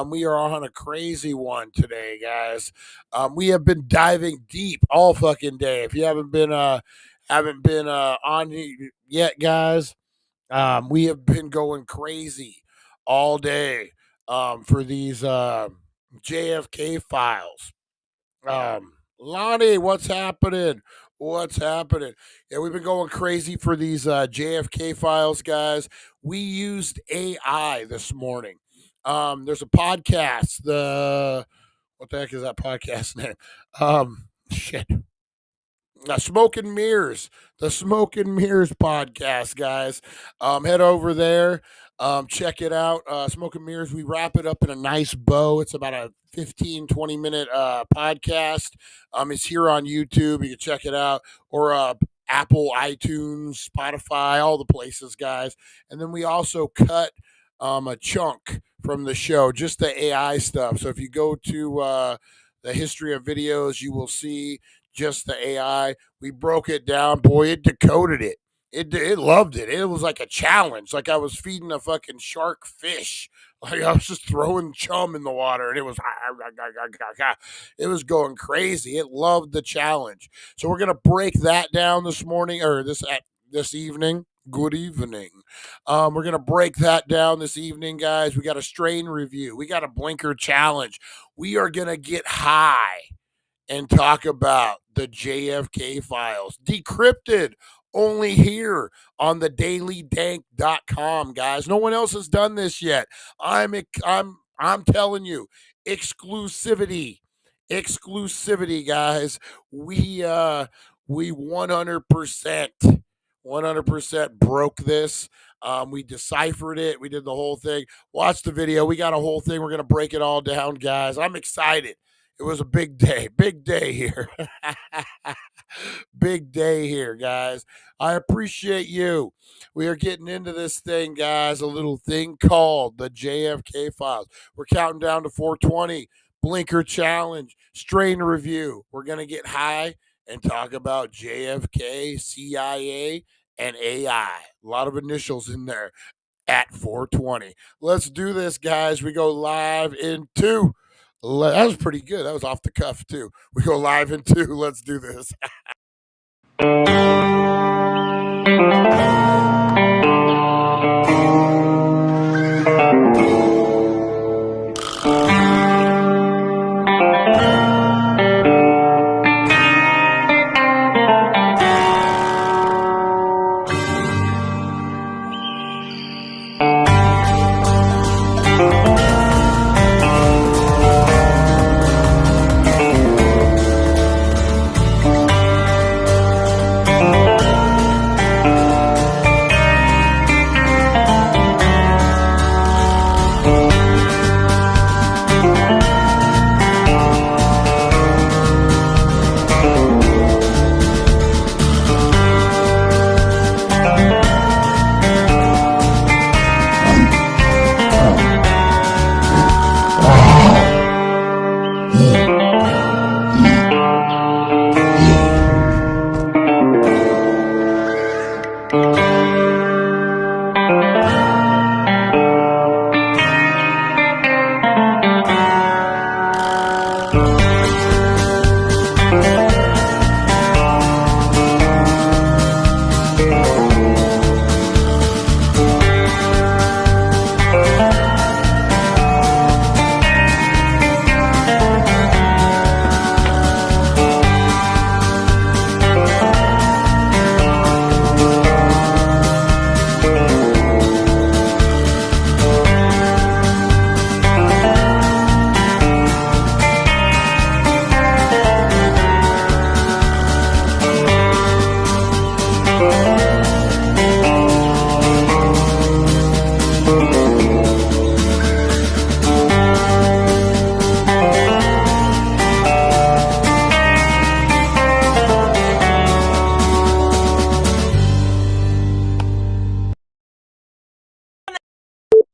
We are on a crazy one today, guys. We have been diving deep all fucking day. If you haven't been on yet, guys, we have been going crazy all day for these JFK files. Lonnie, what's happening? What's happening? Yeah, we've been going crazy for these JFK files, guys. We used AI this morning. There's a podcast. What the heck is that podcast name? Shit. Smoke and Mirrors, the Smoke and Mirrors podcast, guys. Head over there, check it out. Smoke and Mirrors, we wrap it up in a nice bow. It's about a 15-20 minute podcast. It's here on YouTube. You can check it out, or Apple, iTunes, Spotify, all the places, guys. And then we also cut a chunk from the show, just the AI stuff. So if you go to the history of videos, you will see just the AI. We broke it down. Boy, it decoded it. It loved it. It was like a challenge. Like I was feeding a fucking shark fish. Like I was just throwing chum in the water, and it was going crazy. It loved the challenge. So we're gonna break that down this morning, or this evening. Good evening. We're gonna break that down this evening, guys. We got a strain review. We got a blinker challenge. We are gonna get high and talk about the JFK files, decrypted, only here on the dailydank.com, guys. No one else has done this yet. I'm telling you, exclusivity, guys. We 100% broke this. We deciphered it. We did the whole thing. Watch the video. We got a whole thing. We're gonna break it all down, guys. I'm excited. It was a big day here. Big day here, guys. I appreciate you. We are getting into this thing, guys, a little thing called the JFK files. We're counting down to 420, blinker challenge, strain review. We're going to get high and talk about JFK, CIA, and AI. A lot of initials in there at 420. Let's do this, guys. We go live in 2. That was pretty good. That was off the cuff, too. We go live in 2. Let's do this.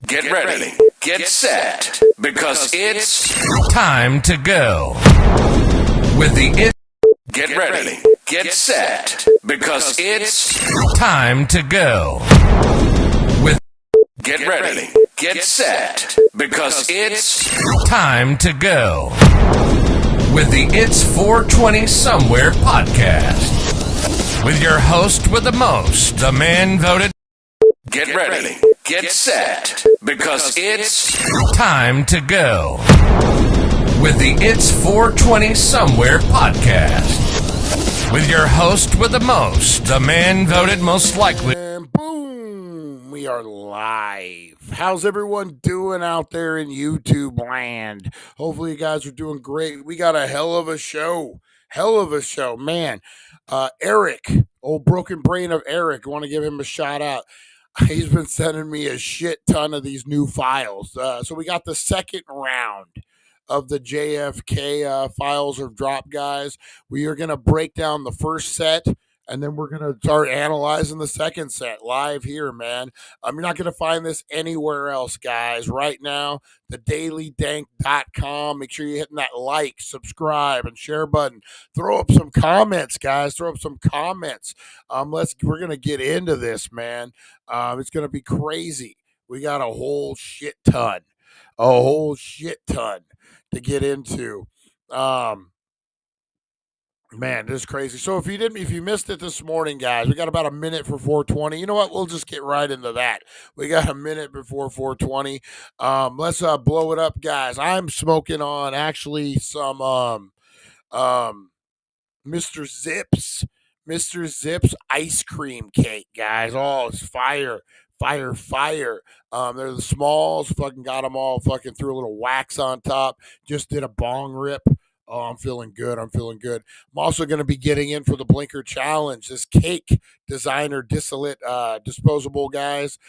Get ready, get set, because it's time to go. With the Get ready, get set, because it's time to go. With Get ready, get set, because it's time to go with the It's 420 Somewhere podcast. With your host with the most, the man voted. Get ready, get set, because it's time to go with the It's 420 Somewhere podcast. With your host with the most, the man voted most likely. And boom, we are live. How's everyone doing out there in YouTube land? Hopefully you guys are doing great. We got a hell of a show. Man. Eric, old broken brain of Eric, I want to give him a shout out. He's been sending me a shit ton of these new files. So we got the second round of the JFK files are dropped, guys. We are going to break down the first set, and then we're going to start analyzing the second set live here, man. You're not going to find this anywhere else, guys. Right now, thedailydank.com. Make sure you're hitting that like, subscribe, and share button. Throw up some comments, guys. We're going to get into this, man. It's going to be crazy. We got a whole shit ton to get into. Man, this is crazy. So if you missed it this morning, guys, we got about a minute for 420. You know what? We'll just get right into that. We got a minute before 420. Let's blow it up, guys. I'm smoking on actually some Mr. Zips ice cream cake, guys. Oh, it's fire. They're the smalls. Fucking got them all. Fucking threw a little wax on top. Just did a bong rip. Oh, I'm feeling good. I'm also going to be getting in for the Blinker Challenge. This cake designer disposable, guys.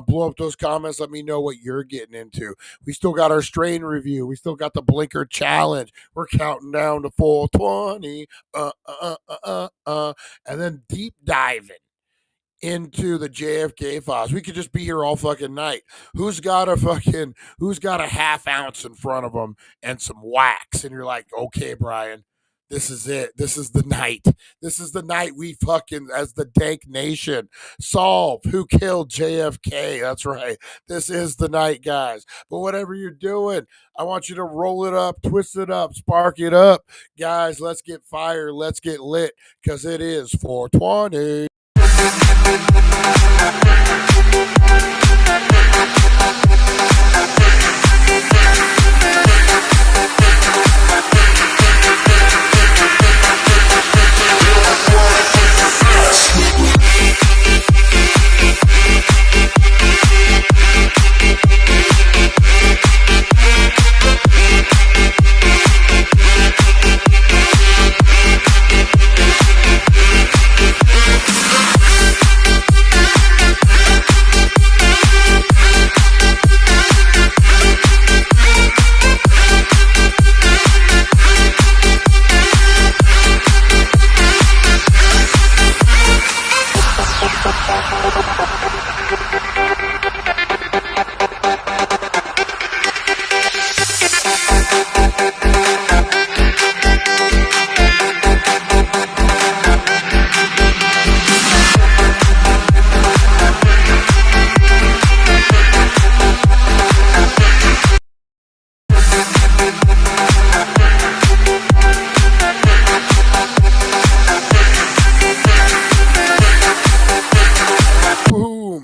Blow up those comments. Let me know what you're getting into. We still got our strain review. We still got the Blinker Challenge. We're counting down to 420. And then deep diving into the JFK files. We could just be here all fucking night. Who's got a half ounce in front of them and some wax? And you're like, okay, Brian, this is it. This is the night. This is the night we fucking, as the Dank Nation, solve who killed JFK. That's right. This is the night, guys. But whatever you're doing, I want you to roll it up, twist it up, spark it up. Guys, let's get fire. Let's get lit, because it is 420.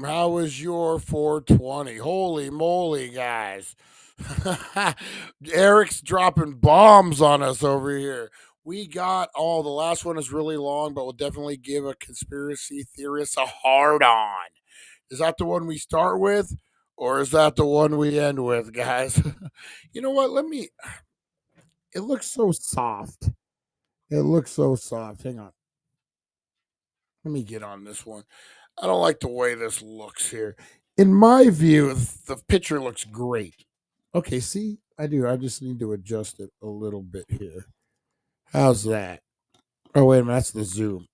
How was your 420? Holy moly, guys. Eric's dropping bombs on us over here. We got the last one is really long, but we'll definitely give a conspiracy theorist a hard on. Is that the one we start with, or is that the one we end with, guys? You know what? It looks so soft. Hang on. Let me get on this one. I don't like the way this looks here. In my view, the picture looks great. Okay, see, I do. I just need to adjust it a little bit here. How's that? Oh, wait a minute. That's the zoom.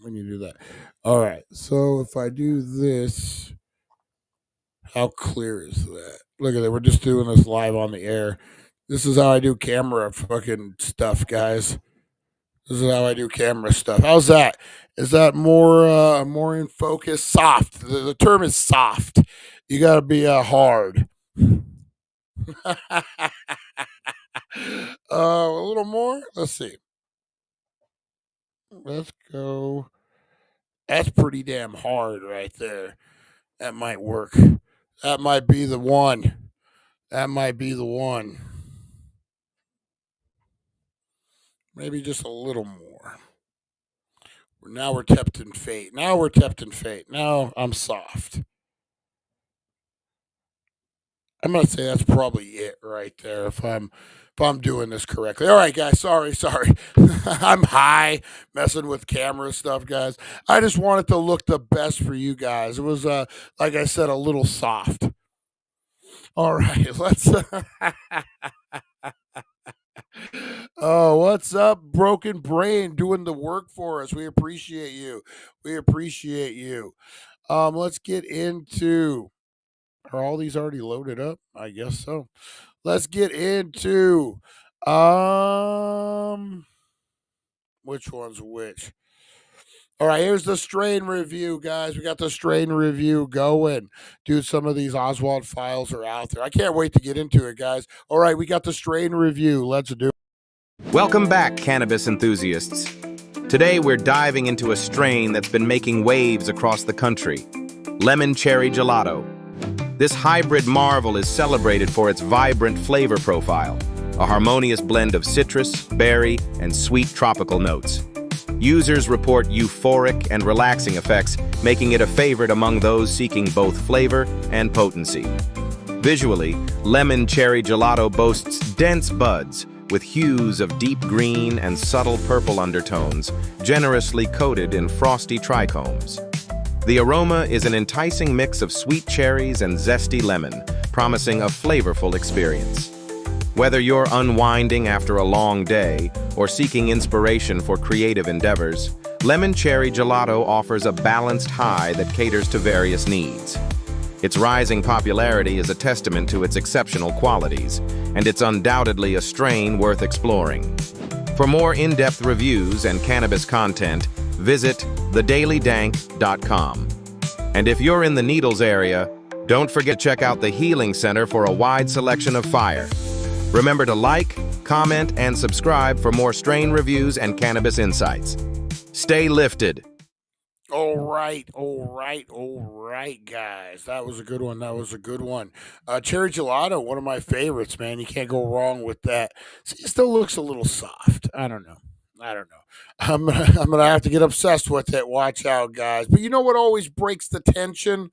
When you do that. All right. So if I do this, how clear is that? Look at that. We're just doing this live on the air. This is how I do camera fucking stuff, guys. This is how I do camera stuff. How's that? Is that more in focus? Soft. The term is soft. You got to be hard. A little more. Let's see. Let's go. That's pretty damn hard right there. That might work. That might be the one. That might be the one. Maybe just a little more. Now we're tempting fate. Now we're tempting fate. Now I'm soft. I'm gonna say that's probably it right there if I'm doing this correctly. All right, guys. Sorry. I'm high messing with camera stuff, guys. I just want it to look the best for you guys. It was like I said, a little soft. All right, let's Oh, what's up, Broken Brain, doing the work for us. We appreciate you. We appreciate you. Let's get into. Are all these already loaded up? I guess so. Let's get into which one's which? All right, here's the strain review, guys. We got the strain review going. Dude, some of these Oswald files are out there. I can't wait to get into it, guys. All right, we got the strain review. Let's do it. Welcome back, cannabis enthusiasts. Today we're diving into a strain that's been making waves across the country, lemon cherry gelato. This hybrid marvel is celebrated for its vibrant flavor profile, a harmonious blend of citrus, berry, and sweet tropical notes. Users report euphoric and relaxing effects, making it a favorite among those seeking both flavor and potency. Visually, lemon cherry gelato boasts dense buds with hues of deep green and subtle purple undertones, generously coated in frosty trichomes. The aroma is an enticing mix of sweet cherries and zesty lemon, promising a flavorful experience. Whether you're unwinding after a long day or seeking inspiration for creative endeavors, lemon cherry gelato offers a balanced high that caters to various needs. Its rising popularity is a testament to its exceptional qualities, and it's undoubtedly a strain worth exploring. For more in-depth reviews and cannabis content, visit thedailydank.com. And if you're in the Needles area, don't forget to check out the Healing Center for a wide selection of fire. Remember to like, comment, and subscribe for more strain reviews and cannabis insights. Stay lifted. All right, guys. That was a good one. Cherry gelato, one of my favorites, man. You can't go wrong with that. See, it still looks a little soft. I don't know. I'm gonna have to get obsessed with it. Watch out, guys. But you know what always breaks the tension?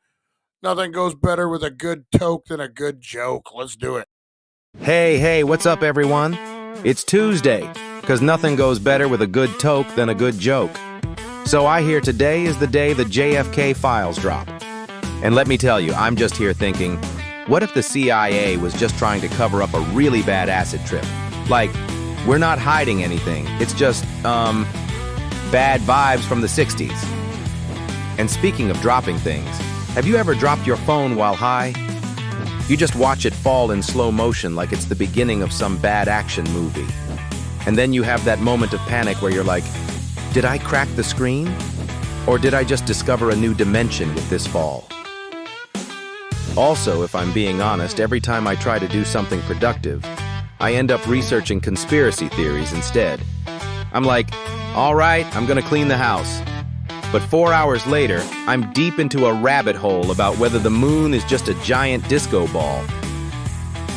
Nothing goes better with a good toke than a good joke. Let's do it. Hey, what's up, everyone? It's Tuesday, because nothing goes better with a good toke than a good joke. So I hear today is the day the JFK files drop. And let me tell you, I'm just here thinking, what if the CIA was just trying to cover up a really bad acid trip? Like, we're not hiding anything. It's just, bad vibes from the 60s. And speaking of dropping things, have you ever dropped your phone while high? You just watch it fall in slow motion like it's the beginning of some bad action movie. And then you have that moment of panic where you're like, did I crack the screen? Or did I just discover a new dimension with this fall? Also, if I'm being honest, every time I try to do something productive, I end up researching conspiracy theories instead. I'm like, all right, I'm gonna clean the house. But 4 hours later, I'm deep into a rabbit hole about whether the moon is just a giant disco ball.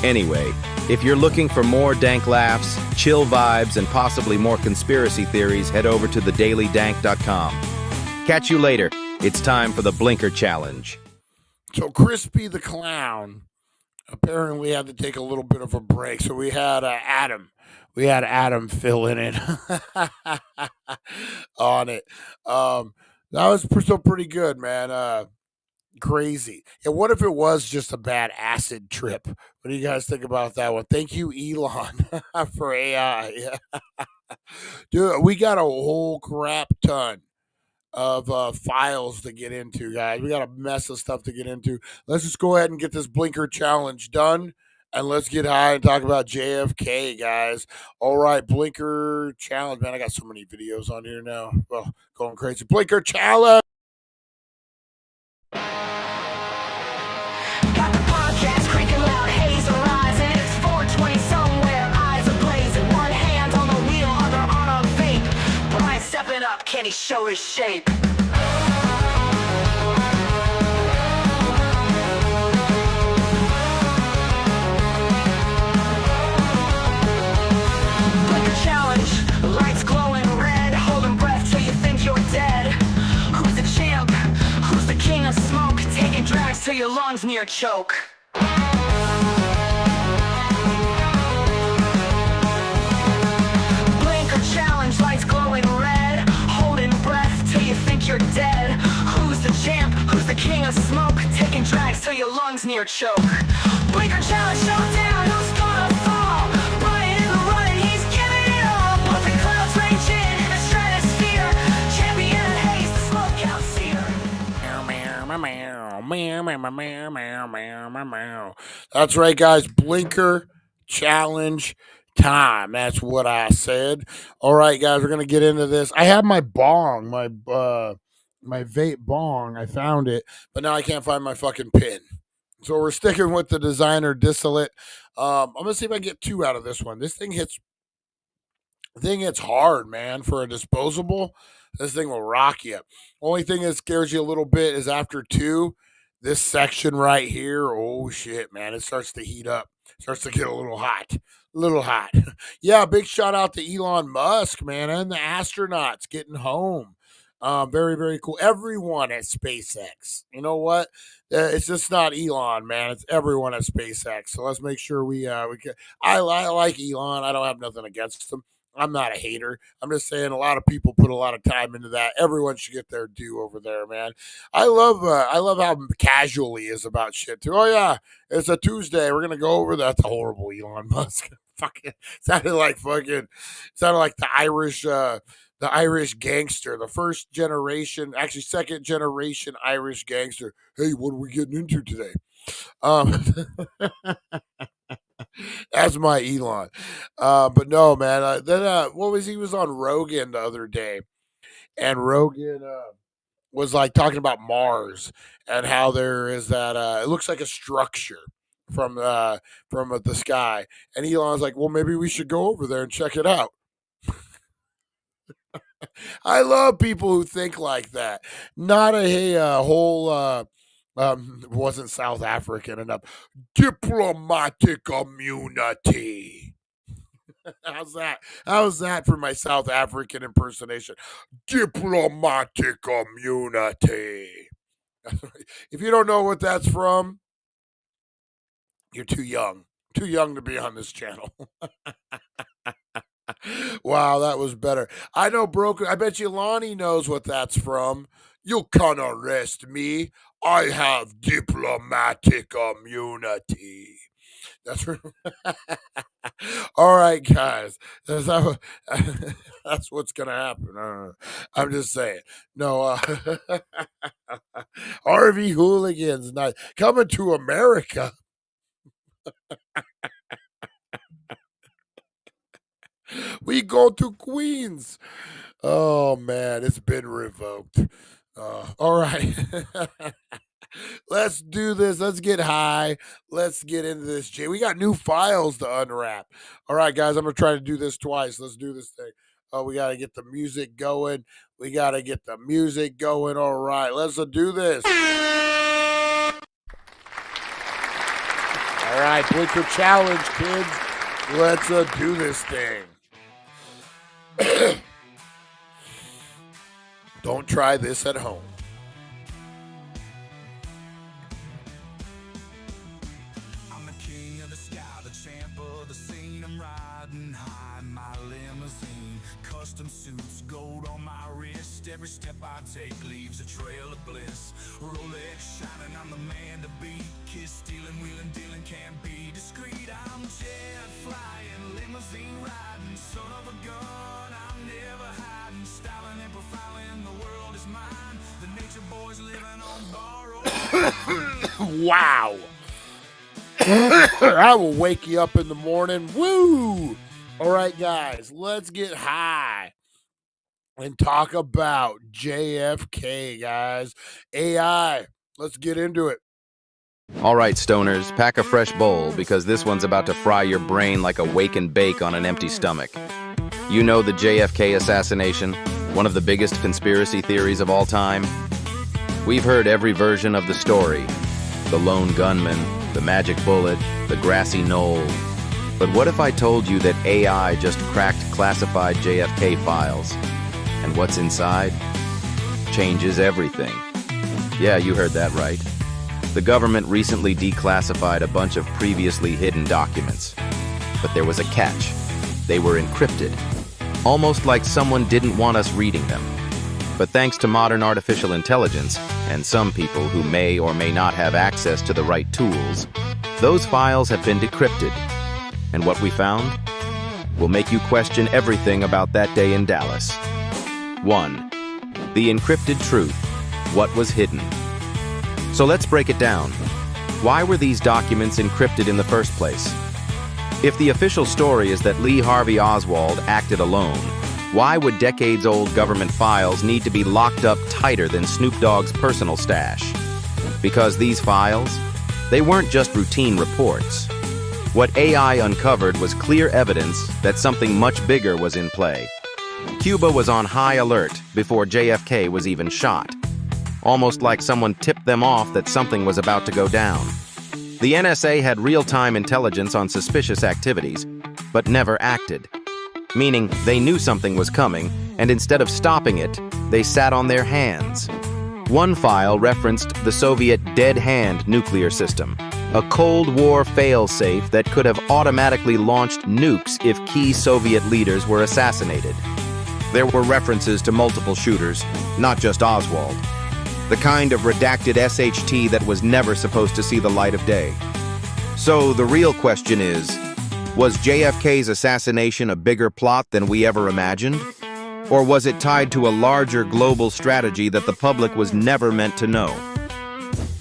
Anyway, if you're looking for more dank laughs, chill vibes, and possibly more conspiracy theories, head over to thedailydank.com. Catch you later. It's time for the Blinker Challenge. So Crispy the Clown apparently had to take a little bit of a break. So we had Adam. We had Adam fill in it on it. That was still pretty good, man. Crazy. Yeah, what if it was just a bad acid trip? What do you guys think about that one? Thank you, Elon, for AI. Dude, we got a whole crap ton of files to get into, guys. We got a mess of stuff to get into. Let's just go ahead and get this Blinker Challenge done. And let's get high and talk about JFK, guys. All right, Blinker Challenge. Man, I got so many videos on here now. Well, going crazy. Blinker Challenge. show his shape. Blinker challenge, lights glowing red, holding breath till you think you're dead. Who's the champ? Who's the king of smoke? Taking drags till your lungs near choke. Blinker challenge, lights glowing red, holding breath till you think you're dead. Who's the champ? Who's the king of smoke? Taking drags till your lungs near choke. Blinker challenge, showdown, who's gonna fall? Brian in the running, he's giving it all. But the clouds rage in the stratosphere. Champion haze, the smoke out seer. That's right, guys. Blinker challenge time. That's what I said. All right, guys, we're gonna get into this. I have my bong, my vape bong. I found it, but now I can't find my fucking pin. So we're sticking with the designer distillate. I'm gonna see if I can get 2 out of this one. This thing hits hard, man. For a disposable, this thing will rock you. Only thing that scares you a little bit is after 2, this section right here. Oh shit, man! It starts to heat up. Starts to get a little hot. Yeah, big shout out to Elon Musk, man, and the astronauts getting home. Very, very cool. Everyone at SpaceX. You know what? It's just not Elon, man. It's everyone at SpaceX. So let's make sure we get. I like Elon. I don't have nothing against him. I'm not a hater. I'm just saying a lot of people put a lot of time into that. Everyone should get their due over there, man. I love how casual he is about shit too. Oh yeah, it's a Tuesday. We're gonna go over that. That's horrible, Elon Musk. Fucking sounded like the Irish gangster, the first generation, actually second generation Irish gangster. Hey, what are we getting into today? That's my Elon. But no, man. What was he was on Rogan the other day, and Rogan was like talking about Mars and how there is that it looks like a structure from the sky, and Elon's like, well, maybe we should go over there and check it out. I love people who think like that. Not a whole wasn't South African enough. Diplomatic immunity. How's that? How's that for my South African impersonation? Diplomatic immunity. If you don't know what that's from, you're too young. Too young to be on this channel. Wow, that was better. I know, broken. I bet you Lonnie knows what that's from. You can't arrest me. I have diplomatic immunity. That's right. All right, guys. That's what's gonna happen. I'm just saying. No, RV hooligans not coming to America. We go to Queens. Oh man, it's been revoked. All right. Let's do this. Let's get high. Let's get into this. Jay, we got new files to unwrap. All right, guys, I'm gonna try to do this twice. Let's do this thing. Oh, we gotta get the music going. All right, let's do this. All right, Blinker challenge, kids. Let's do this thing. Don't try this at home. I'm the king of the sky, the champ of the scene. I'm riding high in my limousine. Custom suits, gold on my wrist. Every step I take leaves a trail of bliss. Rolex shining, I'm the man to beat. Kiss stealing, wheeling, dealing, can't be discreet. I'm jet flying, limousine riding, son of a gun. I'm never hiding, styling and profiling. The world is mine. The nature boys living on borrowed. Wow. I will wake you up in the morning. Woo! All right, guys, let's get high and talk about JFK, guys. AI. Let's get into it. All right, stoners, pack a fresh bowl because this one's about to fry your brain like a wake and bake on an empty stomach. You know the JFK assassination? One of the biggest conspiracy theories of all time? We've heard every version of the story. The lone gunman, the magic bullet, the grassy knoll. But what if I told you that AI just cracked classified JFK files? And what's inside? Changes everything. Yeah, you heard that right. The government recently declassified a bunch of previously hidden documents. But there was a catch. They were encrypted. Almost like someone didn't want us reading them. But thanks to modern artificial intelligence, and some people who may or may not have access to the right tools, those files have been decrypted. And what we found will make you question everything about that day in Dallas. 1. The encrypted truth. What was hidden? So let's break it down. Why were these documents encrypted in the first place? If the official story is that Lee Harvey Oswald acted alone, why would decades-old government files need to be locked up tighter than Snoop Dogg's personal stash? Because these files, they weren't just routine reports. What AI uncovered was clear evidence that something much bigger was in play. Cuba was on high alert before JFK was even shot. Almost like someone tipped them off that something was about to go down. The NSA had real-time intelligence on suspicious activities, but never acted. Meaning they knew something was coming, and instead of stopping it, they sat on their hands. One file referenced the Soviet dead hand nuclear system, a Cold War fail-safe that could have automatically launched nukes if key Soviet leaders were assassinated. There were references to multiple shooters, not just Oswald. The kind of redacted SHT that was never supposed to see the light of day. So the real question is, was JFK's assassination a bigger plot than we ever imagined? Or was it tied to a larger global strategy that the public was never meant to know?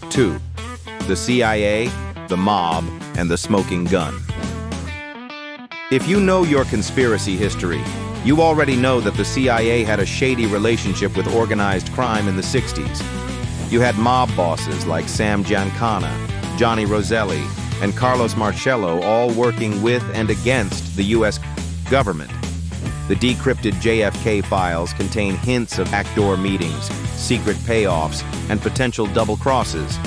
2. The CIA, the mob, and the smoking gun. If you know your conspiracy history, you already know that the CIA had a shady relationship with organized crime in the 60s. You had mob bosses like Sam Giancana, Johnny Roselli, and Carlos Marcello all working with and against the U.S. government. The decrypted JFK files contain hints of backdoor meetings, secret payoffs, and potential double crosses.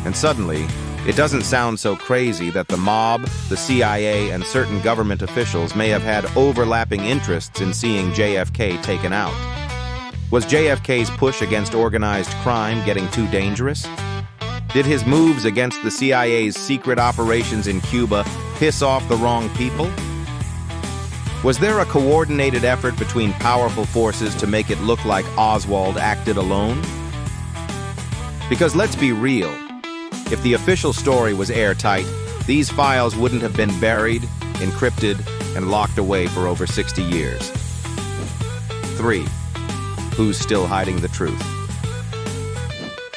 And suddenly, it doesn't sound so crazy that the mob, the CIA, and certain government officials may have had overlapping interests in seeing JFK taken out. Was JFK's push against organized crime getting too dangerous? Did his moves against the CIA's secret operations in Cuba piss off the wrong people? Was there a coordinated effort between powerful forces to make it look like Oswald acted alone? Because let's be real, if the official story was airtight, these files wouldn't have been buried, encrypted, and locked away for over 60 years. 3. Who's still hiding the truth?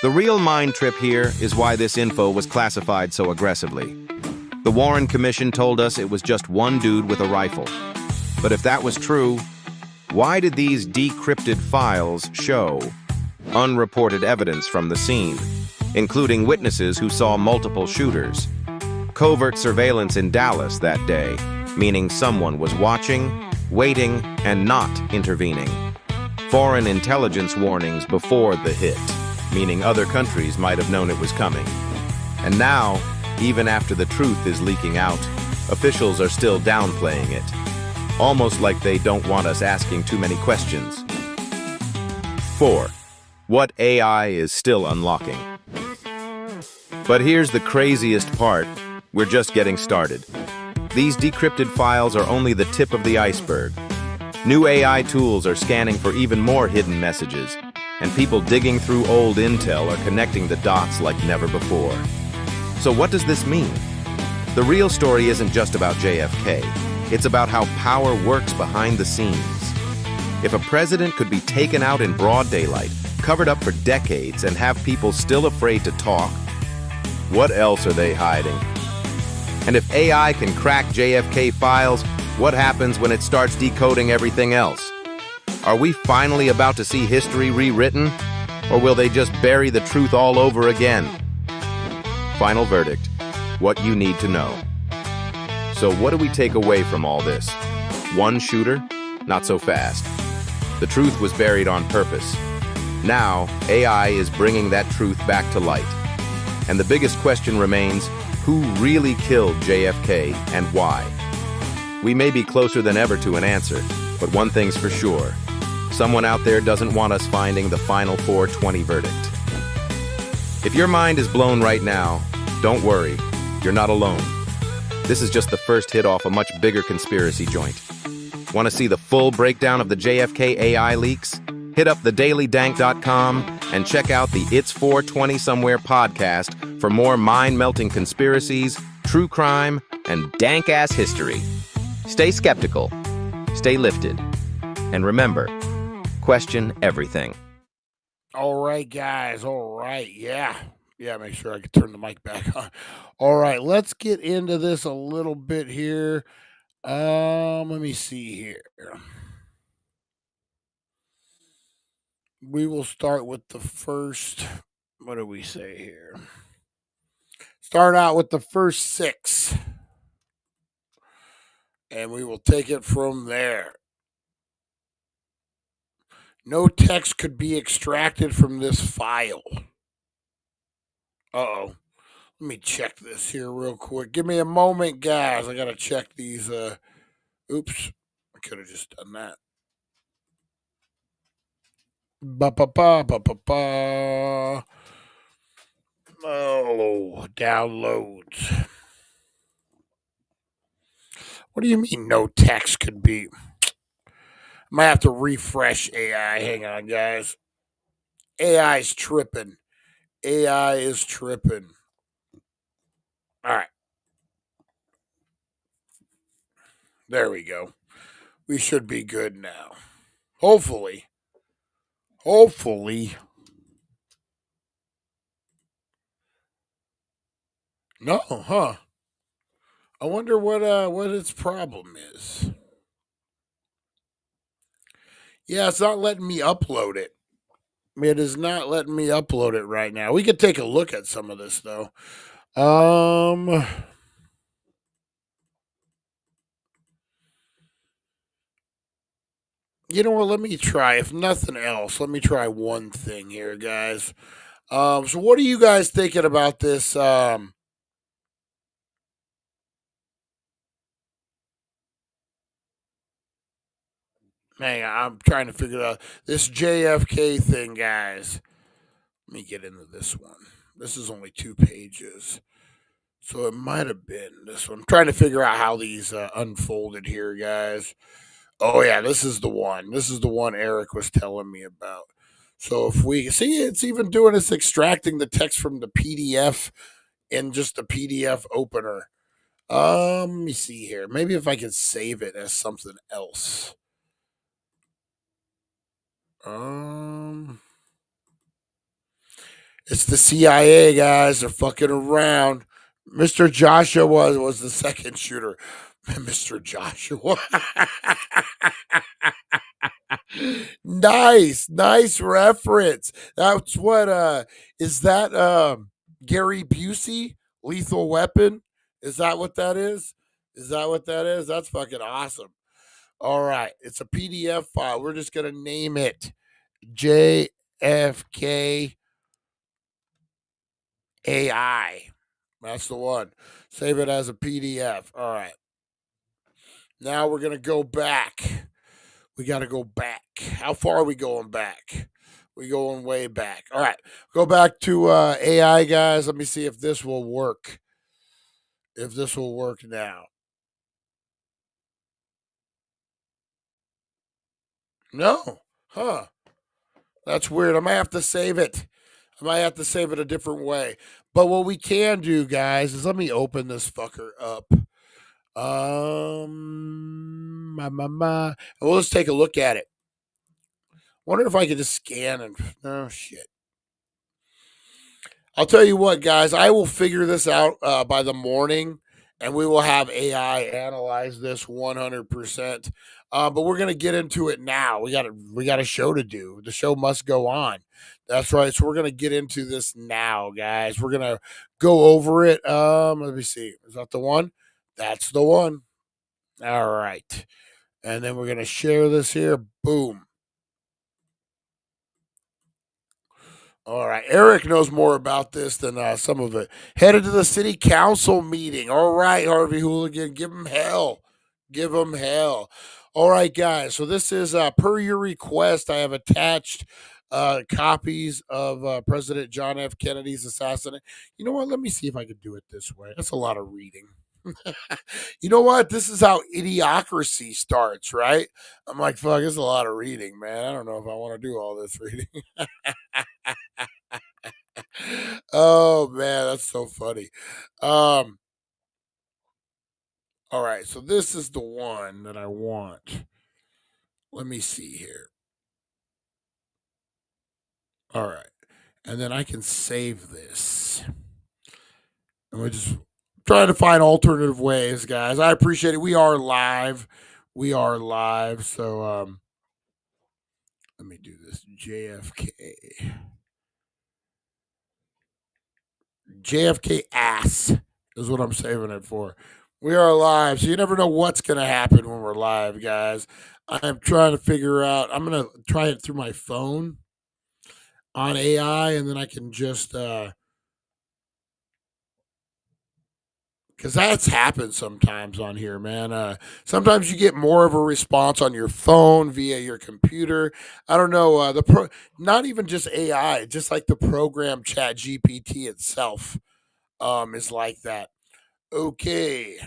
The real mind trip here is why this info was classified so aggressively. The Warren Commission told us it was just one dude with a rifle. But if that was true, why did these decrypted files show unreported evidence from the scene, including witnesses who saw multiple shooters? Covert surveillance in Dallas that day, meaning someone was watching, waiting, and not intervening. Foreign intelligence warnings before the hit, meaning other countries might have known it was coming. And now, even after the truth is leaking out, officials are still downplaying it. Almost like they don't want us asking too many questions. 4. What AI is still unlocking. But here's the craziest part. We're just getting started. These decrypted files are only the tip of the iceberg. New AI tools are scanning for even more hidden messages, and people digging through old intel are connecting the dots like never before. So what does this mean? The real story isn't just about JFK. It's about how power works behind the scenes. If a president could be taken out in broad daylight, covered up for decades, and have people still afraid to talk, what else are they hiding? And if AI can crack JFK files, what happens when it starts decoding everything else? Are we finally about to see history rewritten? Or will they just bury the truth all over again? Final verdict: what you need to know. So what do we take away from all this? One shooter? Not so fast. The truth was buried on purpose. Now, AI is bringing that truth back to light. And the biggest question remains, who really killed JFK and why? We may be closer than ever to an answer, but one thing's for sure. Someone out there doesn't want us finding the final 420 verdict. If your mind is blown right now, don't worry, you're not alone. This is just the first hit off a much bigger conspiracy joint. Want to see the full breakdown of the JFK AI leaks? Hit up thedailydank.com and check out the It's 420 Somewhere podcast for more mind-melting conspiracies, true crime, and dank-ass history. Stay skeptical, stay lifted, and remember, question everything. All right, guys. All right. Yeah. Make sure I can turn the mic back on. All right. Let's get into this a little bit here. Let me see here. We will start with the first. What do we say here? Start out with the first 6. And we will take it from there. No text could be extracted from this file. Uh-oh. Let me check this here real quick. Give me a moment, guys. I got to check these. Oops. I could have just done that. Ba-ba-ba-ba-ba-ba. Oh, downloads. What do you mean no text could be? I might have to refresh AI. Hang on, guys. AI's tripping. AI is tripping. All right. There we go. We should be good now. Hopefully. Hopefully. No, huh? I wonder what its problem is. Yeah, it's not letting me upload it. It is not letting me upload it right now. We could take a look at some of this though. You know what? Let me try. If nothing else, let me try one thing here, guys. So what are you guys thinking about this? Hang on, I'm trying to figure out this JFK thing, guys. Let me get into this one. This is only 2 pages. So it might have been this one. I'm trying to figure out how these unfolded here, guys. Oh, yeah, this is the one. This is the one Eric was telling me about. So if we see, it's even doing this extracting the text from the PDF in just the PDF opener. Let me see here. Maybe if I can save it as something else. It's the CIA, guys. They're fucking around. Mr. Joshua was the second shooter. Mr. Joshua. Nice reference. That's what is that Gary Busey, Lethal Weapon? Is that what that is? Is that what that is? That's fucking awesome. All right. It's a PDF file. We're just gonna name it JFK AI. That's the one. Save it as a PDF. All right. Now we're going to go back. We got to go back. How far are we going back? We going way back. All right. Go back to AI, guys. Let me see if this will work. If this will work now. No. Huh. That's weird. I might have to save it. I might have to save it a different way. But what we can do, guys, is let me open this fucker up. And we'll just take a look at it. Wonder if I could just scan and oh shit. I'll tell you what, guys. I will figure this out by the morning, and we will have AI analyze this 100%. But we're gonna get into it now. We got a show to do. The show must go on. That's right. So we're gonna get into this now, guys. We're gonna go over it. Let me see. Is that the one? That's the one. All right. And then we're gonna share this here. Boom. All right. Eric knows more about this than some of it. Headed to the city council meeting. All right, Harvey Hooligan. Give him hell. Give him hell. All right, guys. So this is per your request. I have attached copies of President John F. Kennedy's assassination. You know what? Let me see if I can do it this way. That's a lot of reading. You know what? This is how idiocracy starts, right? I'm like, fuck, it's a lot of reading, man. I don't know if I want to do all this reading. Oh man, that's so funny. Um, all right, so this is the one that I want. Let me see here. All right, and then I can save this. And we're just trying to find alternative ways, guys. I appreciate it. We are live. We are live. So let me do this. JFK ass is what I'm saving it for. We are live, so you never know what's going to happen when we're live, guys. I'm trying to figure out. I'm going to try it through my phone on AI, and then I can just because that's happened sometimes on here, man. Sometimes you get more of a response on your phone via your computer. I don't know not even just AI, just like the program Chat GPT itself is like that. Okay.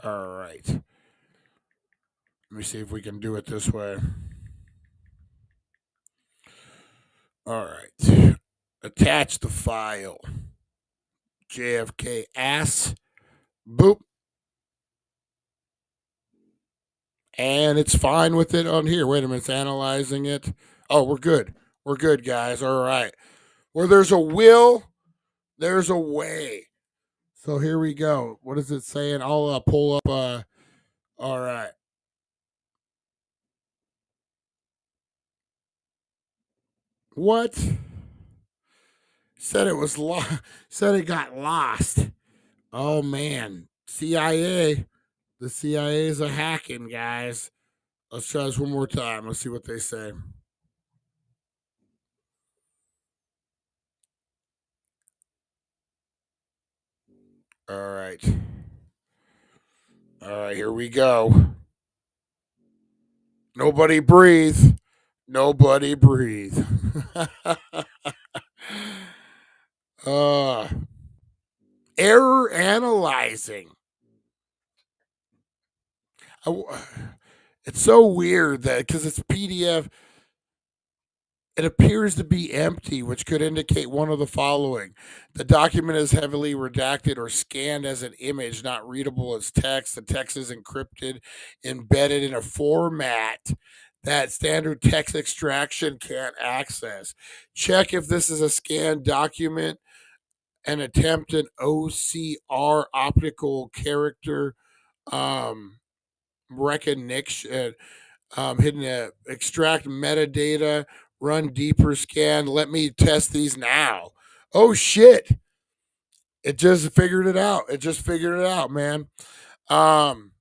All right. Let me see if we can do it this way. All right. Attach the file. JFK ass. Boop. And it's fine with it on here. Wait a minute. It's analyzing it. Oh, we're good. We're good, guys. All right. Where there's a will, there's a way. So here we go. What is it saying? I'll pull up. All right. What? Said it was said it got lost. Oh man. CIA. The CIA is a hacking, guys. Let's try this one more time. Let's see what they say. All right. All right, here we go. Nobody breathe. Nobody breathe. uh, error analyzing. It's so weird that because it's PDF, it appears to be empty, which could indicate one of the following. The document is heavily redacted or scanned as an image, not readable as text. The text is encrypted, embedded in a format that standard text extraction can't access. Check if this is a scanned document, an attempt at OCR, optical character um, recognition, hidden extract metadata, run deeper scan. Let me test these now. Oh shit! It just figured it out. It just figured it out, man. Um,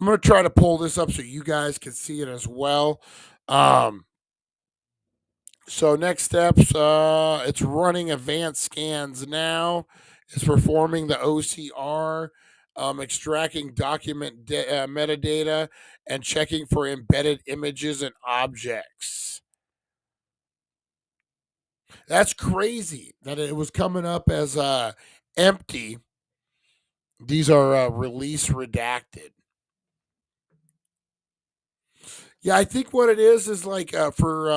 I'm gonna try to pull this up so you guys can see it as well. Um, so next steps, it's running advanced scans now. It's performing the OCR, extracting document metadata, and checking for embedded images and objects. That's crazy that it was coming up as empty. These are release redacted. Yeah, I think what it is like for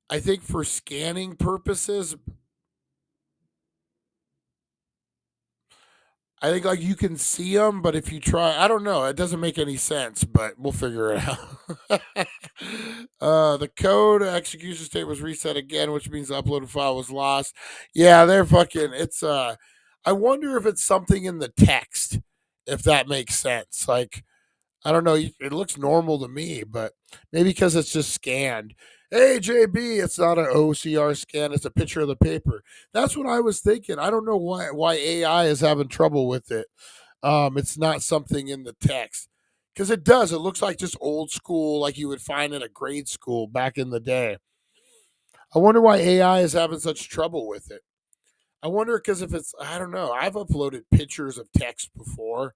I think for scanning purposes, I think like you can see them, but if you try, I don't know, it doesn't make any sense, but we'll figure it out. The code execution state was reset again, which means the uploaded file was lost. Yeah, they're fucking. It's I wonder if it's something in the text, if that makes sense. Like I don't know. It looks normal to me, but maybe because it's just scanned. Hey, JB, it's not an OCR scan. It's a picture of the paper. That's what I was thinking. I don't know why AI is having trouble with it. It's not something in the text because it does. It looks like just old school, like you would find in a grade school back in the day. I wonder why AI is having such trouble with it. I wonder because if it's, I don't know. I've uploaded pictures of text before.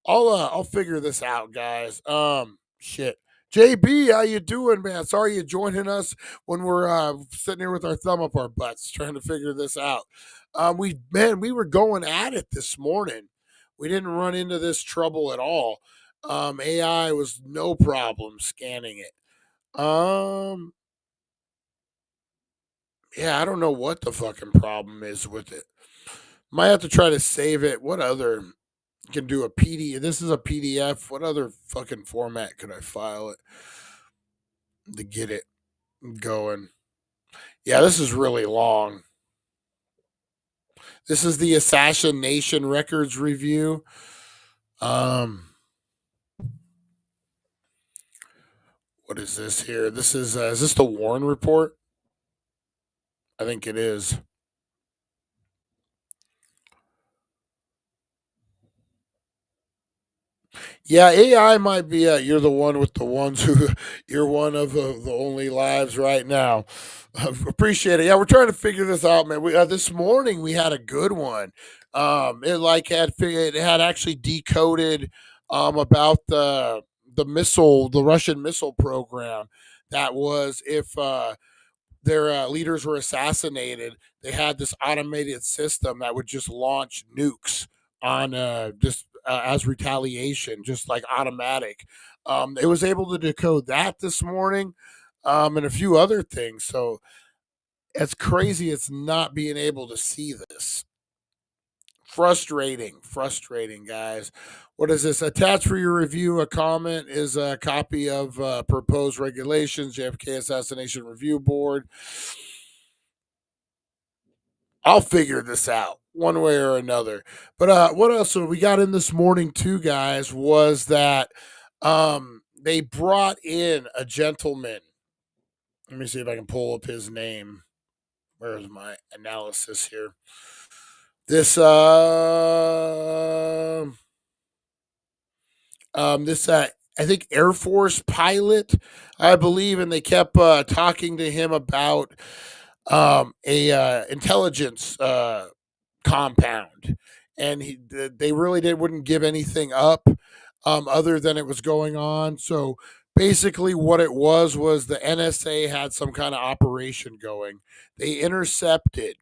I'll figure this out, guys. Shit. JB, how you doing, man? Sorry you joining us when we're sitting here with our thumb up our butts trying to figure this out. We were going at it this morning. We didn't run into this trouble at all. AI was no problem scanning it. Um, yeah, I don't know what the fucking problem is with it. Might have to try to save it. What other can do a PDF? This is a PDF. What other fucking format could I file it to get it going? Yeah, this is really long. This is the Assassination Records review. What is this here? This is this the Warren report? I think it is. Yeah, AI might be. You're the one with the ones who. You're one of the only lives right now. Appreciate it. Yeah, we're trying to figure this out, man. This morning we had a good one. It had actually decoded about the missile, the Russian missile program. That was if their leaders were assassinated, they had this automated system that would just launch nukes on just as retaliation, just like automatic. It was able to decode that this morning, and a few other things. So it's crazy. It's not being able to see this. Frustrating, guys. What is this? Attached for your review, a comment is a copy of proposed regulations, JFK Assassination Review Board. I'll figure this out one way or another. But what else we got in this morning too, guys, was that they brought in a gentleman. Let me see if I can pull up his name. Where's my analysis here? This I think Air Force pilot, I believe, and they kept talking to him about a intelligence compound, and they really wouldn't give anything up other than it was going on. So basically, what it was the NSA had some kind of operation going. They intercepted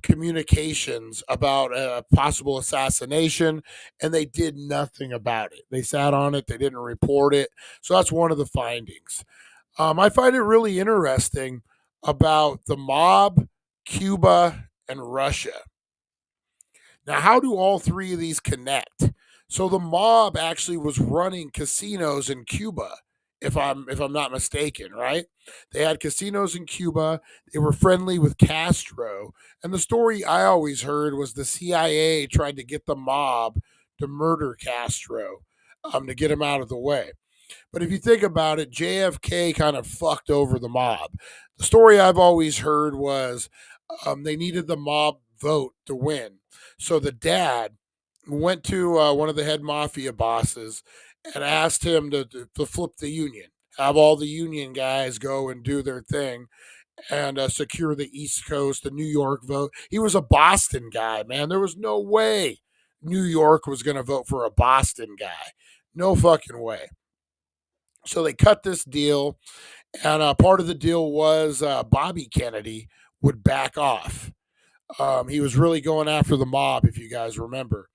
communications about a possible assassination, and they did nothing about it. They sat on it, they didn't report it. So that's one of the findings. I find it really interesting about the mob, Cuba, and Russia. Now, how do all three of these connect? So the mob actually was running casinos in Cuba, if I'm not mistaken, right? They had casinos in Cuba. They were friendly with Castro, and the story I always heard was the CIA tried to get the mob to murder Castro, to get him out of the way. But if you think about it, JFK kind of fucked over the mob. The story I've always heard was they needed the mob vote to win. So the dad went to one of the head mafia bosses and asked him to flip the union, have all the union guys go and do their thing and secure the East Coast, the New York vote. He was a Boston guy, man. There was no way New York was going to vote for a Boston guy. No fucking way. So they cut this deal, and part of the deal was Bobby Kennedy would back off. He was really going after the mob, if you guys remember.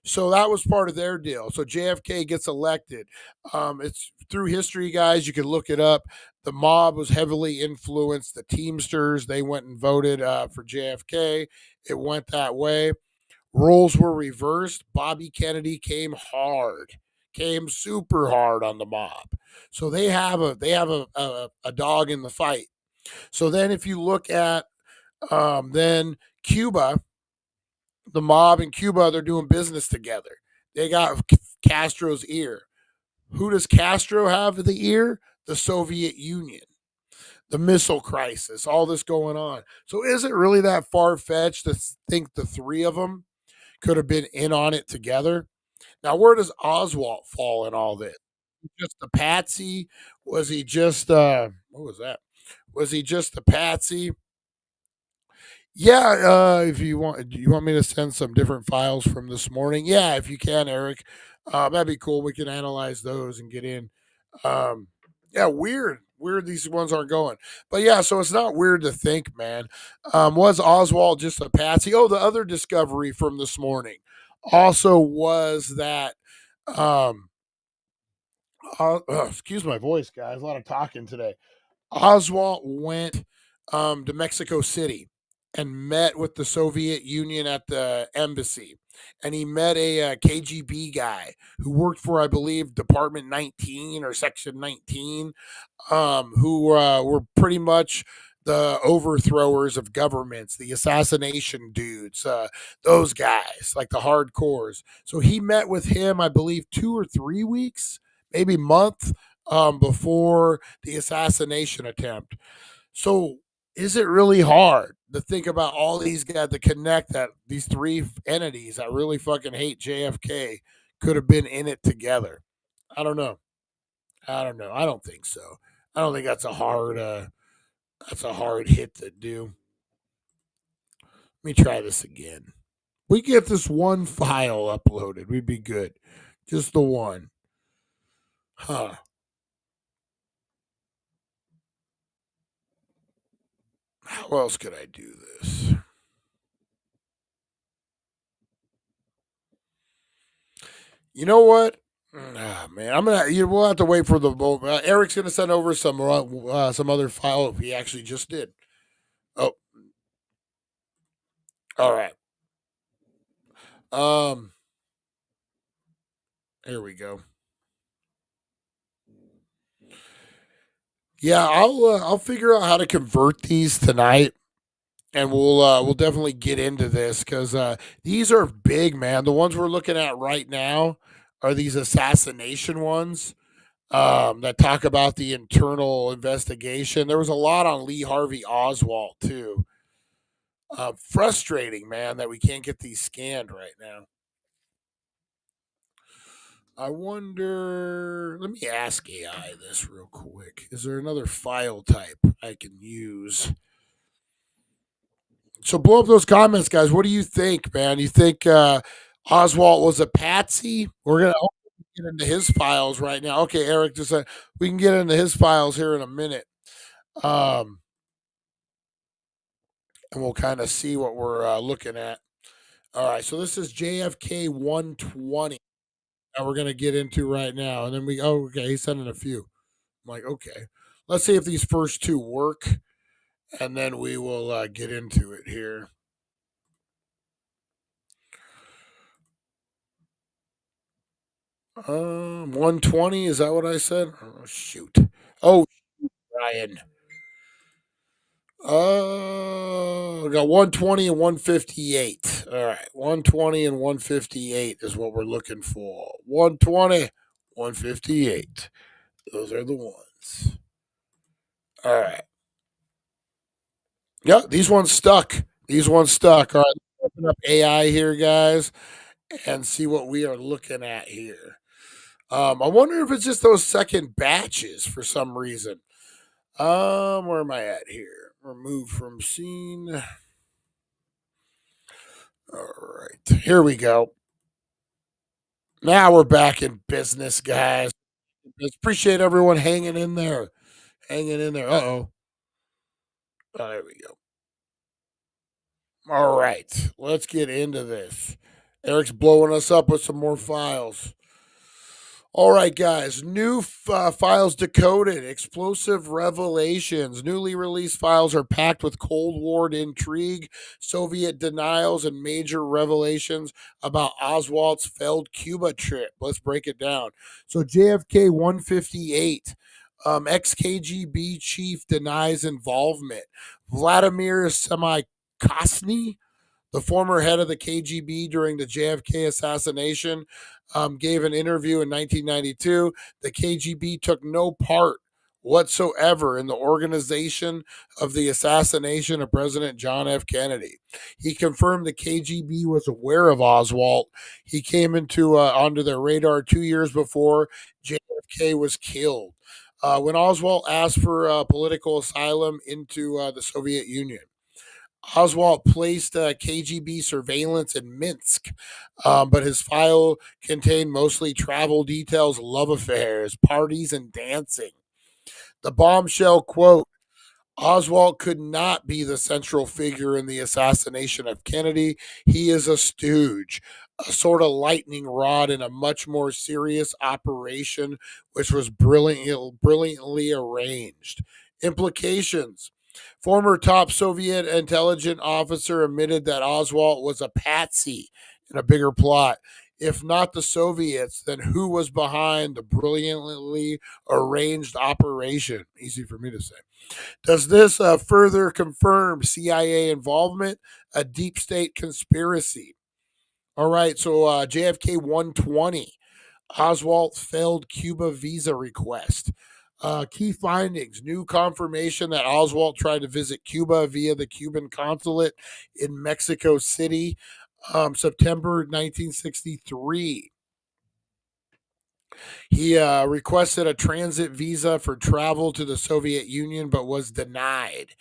So that was part of their deal. So JFK gets elected. It's through history, guys. You can look it up. The mob was heavily influenced. The Teamsters, they went and voted for JFK. It went that way. Roles were reversed. Bobby Kennedy came super hard on the mob. So they have a dog in the fight. So then if you look at then Cuba, the mob in Cuba, they're doing business together. They got Castro's ear. Who does Castro have the ear? The Soviet Union. The missile crisis, all this going on. So is it really that far fetched to think the three of them could have been in on it together. Now, where does Oswald fall in all this? Just a patsy? Was he just what was that? Was he just a patsy? Yeah, if you want, do you want me to send some different files from this morning? Yeah, if you can, Eric, that'd be cool. We can analyze those and get in. Um, yeah, weird. These ones aren't going, but yeah, so it's not weird to think, man. Was Oswald just a patsy? Oh, the other discovery from this morning also was that. Um, excuse my voice, guys. A lot of talking today. Oswald went to Mexico City and met with the Soviet Union at the embassy. And he met a, KGB guy who worked for, I believe, Department 19 or Section 19, who were pretty much the overthrowers of governments, the assassination dudes, those guys, like the hardcores. So he met with him, I believe, 2 or 3 weeks, maybe month before the assassination attempt. So is it really hard to think about all these guys to connect that these three entities that really fucking hate JFK could have been in it together? I don't know. I don't know. I don't think so. I don't think that's a hard hit to do. Let me try this again. We get this one file uploaded, we'd be good. Just the one. Huh. How else could I do this? You know what? Ah, man, I'm gonna. We'll have to wait for the vote. Eric's gonna send over some other file. He actually just did. Oh, all right. Um, here we go. Yeah, I'll figure out how to convert these tonight, and we'll definitely get into this because these are big, man. The ones we're looking at right now are these assassination ones that talk about the internal investigation. There was a lot on Lee Harvey Oswald too. Frustrating, man, that we can't get these scanned right now. I wonder. Let me ask AI this real quick. Is there another file type I can use? So blow up those comments, guys. What do you think, man? You think Oswald was a patsy? We're gonna get into his files right now. Okay, Eric, just we can get into his files here in a minute, um, and we'll kind of see what we're looking at. All right, so this is JFK 120 that we're gonna get into right now, and then we. Oh, okay, he's sending a few. I'm like, okay, let's see if these first two work, and then we will get into it here. 120, is that what I said? Oh, shoot. Oh, Ryan. I got 120 and 158. All right. 120 and 158 is what we're looking for. 120, 158. Those are the ones. All right. Yeah, these ones stuck. These ones stuck. All right. Let's open up AI here, guys, and see what we are looking at here. I wonder if it's just those second batches for some reason. Where am I at here? Remove from scene. All right, here we go. Now we're back in business, guys. Appreciate everyone hanging in there. Hanging in there. Uh-oh. Oh, there we go. All right, let's get into this. Eric's blowing us up with some more files. All right, guys. New files decoded. Explosive revelations. Newly released files are packed with Cold War intrigue, Soviet denials, and major revelations about Oswald's failed Cuba trip. Let's break it down. So, JFK 158. Ex KGB chief denies involvement. Vladimir Semikosny, the former head of the KGB during the JFK assassination, gave an interview in 1992. The KGB took no part whatsoever in the organization of the assassination of President John F. Kennedy. He confirmed the KGB was aware of Oswald. He came onto their radar 2 years before JFK was killed. When Oswald asked for political asylum into the Soviet Union, Oswald placed KGB surveillance in Minsk, but his file contained mostly travel details, love affairs, parties, and dancing. The bombshell quote: Oswald could not be the central figure in the assassination of Kennedy. He is a stooge, a sort of lightning rod in a much more serious operation, which was brilliantly arranged. Implications: former top Soviet intelligence officer admitted that Oswald was a patsy in a bigger plot. If not the Soviets, then who was behind the brilliantly arranged operation? Easy for me to say. Does this further confirm CIA involvement, a deep state conspiracy? All right, so JFK 120, Oswald failed Cuba visa request. Key findings: new confirmation that Oswald tried to visit Cuba via the Cuban consulate in Mexico City, September 1963. He requested a transit visa for travel to the Soviet Union but was denied.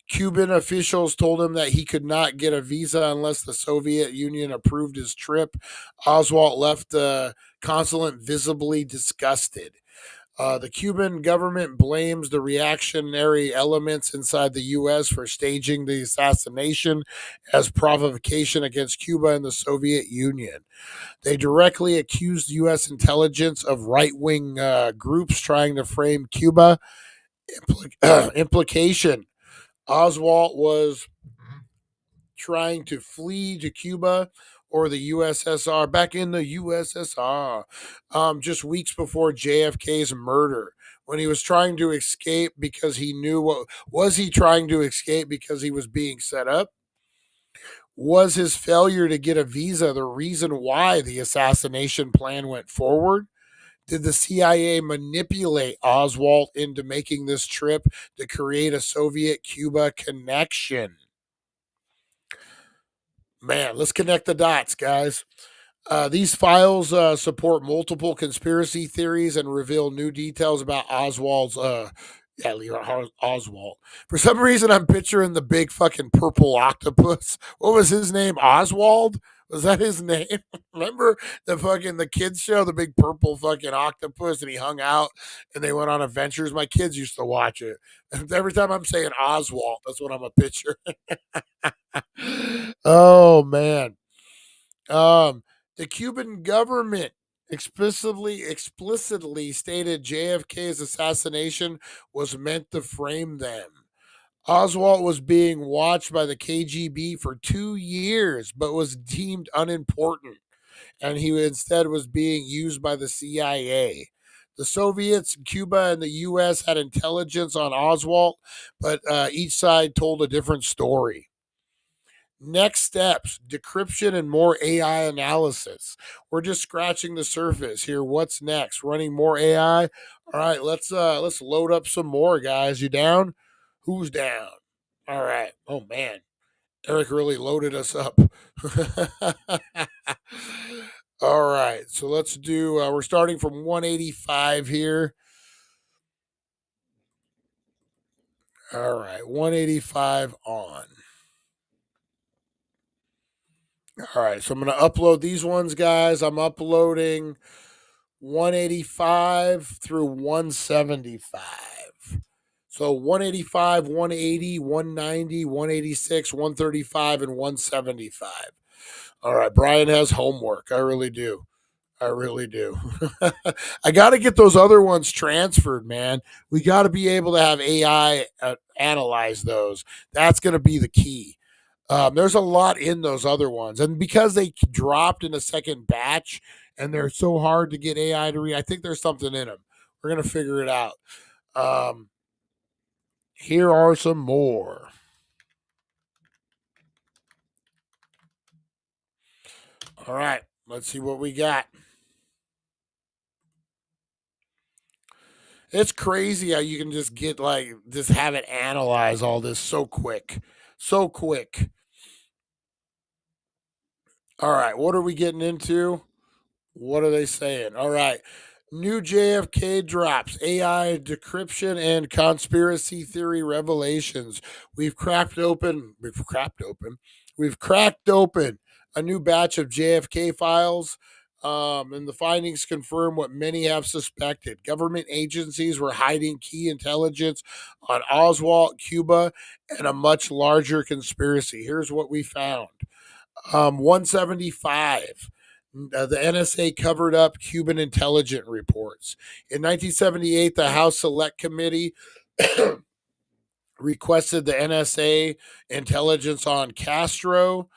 Cuban officials told him that he could not get a visa unless the Soviet Union approved his trip. Oswald left the consulate visibly disgusted. The Cuban government blames the reactionary elements inside the U.S. for staging the assassination as provocation against Cuba and the Soviet Union. They directly accused U.S. intelligence of right wing groups trying to frame Cuba. Implication: Oswald was trying to flee to Cuba or the USSR, back in the USSR, just weeks before JFK's murder. When he was trying to escape because he knew what was he trying to escape because he was being set up? Was his failure to get a visa the reason why the assassination plan went forward? Did the CIA manipulate Oswald into making this trip to create a Soviet Cuba connection? Man, let's connect the dots, guys. These files support multiple conspiracy theories and reveal new details about Oswald. For some reason, I'm picturing the big fucking purple octopus. What was his name? Oswald? Was that his name? Remember the kids show, the big purple fucking octopus, and he hung out and they went on adventures. My kids used to watch it. And every time I'm saying Oswald, that's what I'm a picture. Oh man. Um, the Cuban government explicitly stated JFK's assassination was meant to frame them. Oswald was being watched by the KGB for 2 years, but was deemed unimportant, and he instead was being used by the CIA. The Soviets, Cuba, and the U.S. had intelligence on Oswald, but each side told a different story. Next steps: decryption and more AI analysis. We're just scratching the surface here. What's next? Running more AI. All right, let's load up some more, guys. You down? Who's down? All right. Oh man, Eric really loaded us up. All right, so let's do. We're starting from 185 here. All right, 185 on. All right, so I'm going to upload these ones, guys. I'm uploading 185 through 175. So 185, 180, 190, 186, 135, and 175. All right, Brian has homework. I really do. I really do. I got to get those other ones transferred, man. We got to be able to have AI analyze those. That's going to be the key. There's a lot in those other ones, and because they dropped in a second batch, and they're so hard to get AI to read, I think there's something in them. We're gonna figure it out. Um, Here are some more. All right, let's see what we got. It's crazy how you can just get like just have it analyze all this so quick. So quick. All right, what are we getting into? What are they saying? All right. New JFK drops AI decryption and conspiracy theory revelations. We've cracked open a new batch of JFK files. And the findings confirm what many have suspected. Government agencies were hiding key intelligence on Oswald, Cuba, and a much larger conspiracy. Here's what we found. 175. The NSA covered up Cuban intelligence reports. In 1978, the House Select Committee requested the NSA intelligence on Castro,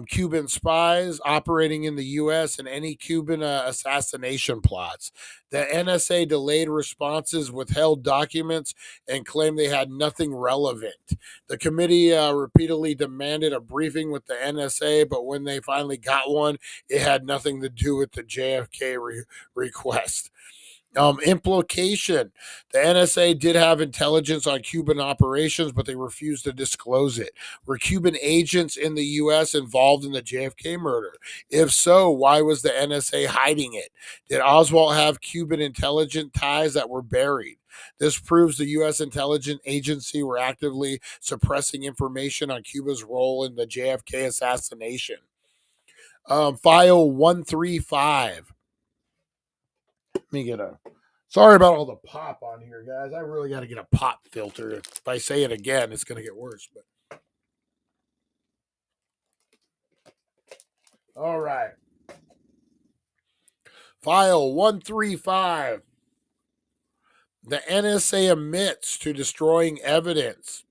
Cuban spies operating in the U.S., and any Cuban assassination plots. The NSA delayed responses, withheld documents, and claimed they had nothing relevant. The committee repeatedly demanded a briefing with the NSA, but when they finally got one, it had nothing to do with the JFK request. Implication: the NSA did have intelligence on Cuban operations, but they refused to disclose it. Were Cuban agents in the U.S. involved in the JFK murder? If so, why was the NSA hiding it? Did Oswald have Cuban intelligence ties that were buried? This proves the U.S. intelligence agency were actively suppressing information on Cuba's role in the JFK assassination. File 135. Let me get a. Sorry about all the pop on here, guys. I really got to get a pop filter. If I say it again, it's going to get worse. But all right. File 135. The NSA admits to destroying evidence.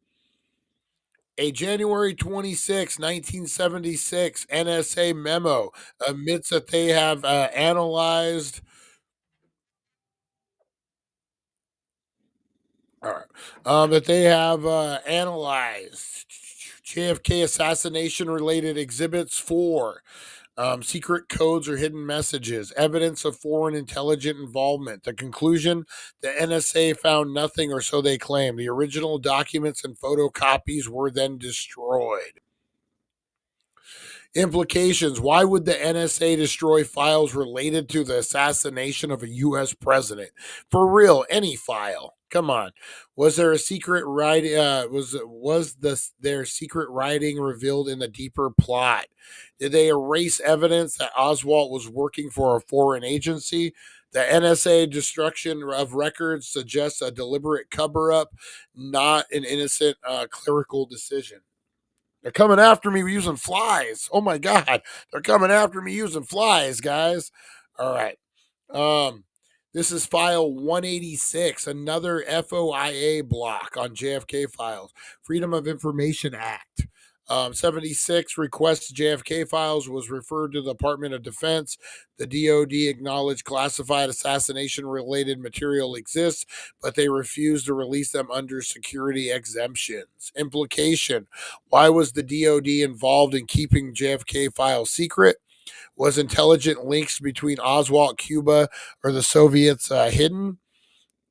A January 26, 1976 NSA memo admits that they have analyzed. All right. That they have analyzed JFK assassination related exhibits 4, secret codes or hidden messages, evidence of foreign intelligent involvement. The conclusion: the NSA found nothing, or so they claim. The original documents and photocopies were then destroyed. Implications: why would the NSA destroy files related to the assassination of a U.S. president? For real, any file. Come on. Was there a secret writing? Their secret writing revealed in the deeper plot? Did they erase evidence that Oswald was working for a foreign agency? The NSA destruction of records suggests a deliberate cover up, not an innocent clerical decision. They're coming after me using flies. Oh my god, they're coming after me using flies, guys. All right. Um, this is file 186, another FOIA block on JFK files. Freedom of Information Act. 76 requests JFK files was referred to the Department of Defense. The DoD acknowledged classified assassination related material exists, but they refused to release them under security exemptions. Implication: why was the DoD involved in keeping JFK files secret? Was intelligent links between Oswald, Cuba, or the Soviets hidden?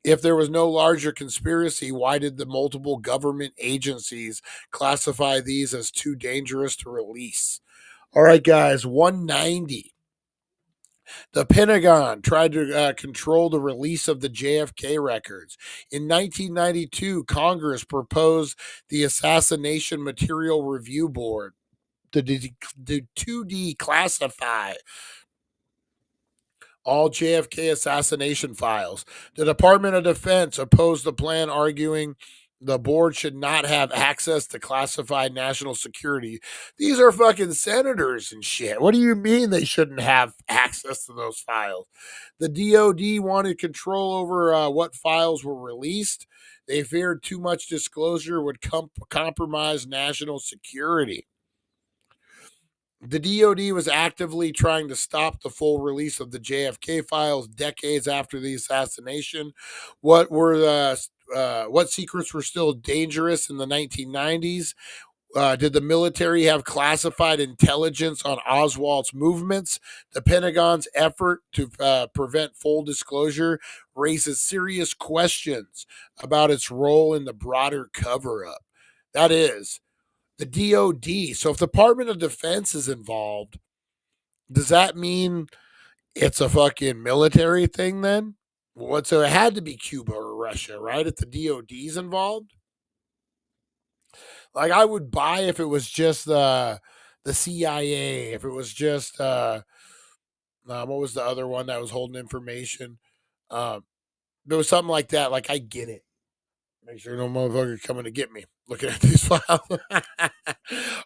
If there was no larger conspiracy, why did the multiple government agencies classify these as too dangerous to release? All right, guys, 190. The Pentagon tried to control the release of the JFK records. In 1992, Congress proposed the Assassination Material Review Board to declassify all JFK assassination files. The Department of Defense opposed the plan, arguing the board should not have access to classified national security. These are fucking senators and shit. What do you mean they shouldn't have access to those files? The DoD wanted control over what files were released. They feared too much disclosure would compromise national security. The DoD was actively trying to stop the full release of the JFK files decades after the assassination. What secrets were still dangerous in the 1990s? Did the military have classified intelligence on Oswald's movements? The Pentagon's effort to prevent full disclosure raises serious questions about its role in the broader cover up. That is, the DOD. So, if the Department of Defense is involved, does that mean it's a fucking military thing then? What? So, it had to be Cuba or Russia, right? If the DOD's involved? Like I would buy if it was just the CIA, if it was just what was the other one that was holding information? There was something like that. Like I get it. Make sure no motherfucker coming to get me. Looking at these files.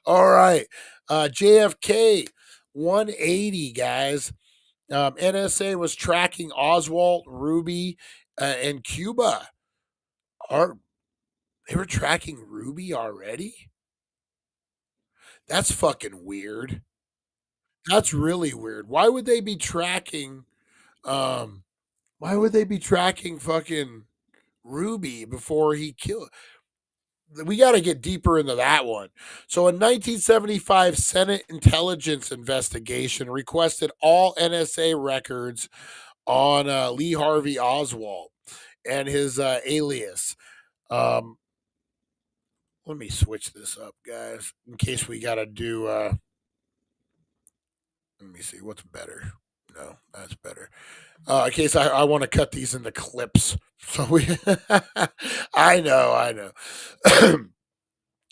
All right, JFK 180 guys. NSA was tracking Oswald, Ruby, and Cuba. Are they were tracking Ruby already? That's fucking weird. That's really weird. Why would they be tracking um why would they be tracking fucking Ruby before he killed? We got to get deeper into that one. So in 1975 Senate Intelligence Investigation requested all NSA records on Lee Harvey Oswald and his alias. Um let me switch this up guys in case we got to do let me see what's better. No, that's better. In case I want to cut these into clips. So we, I know.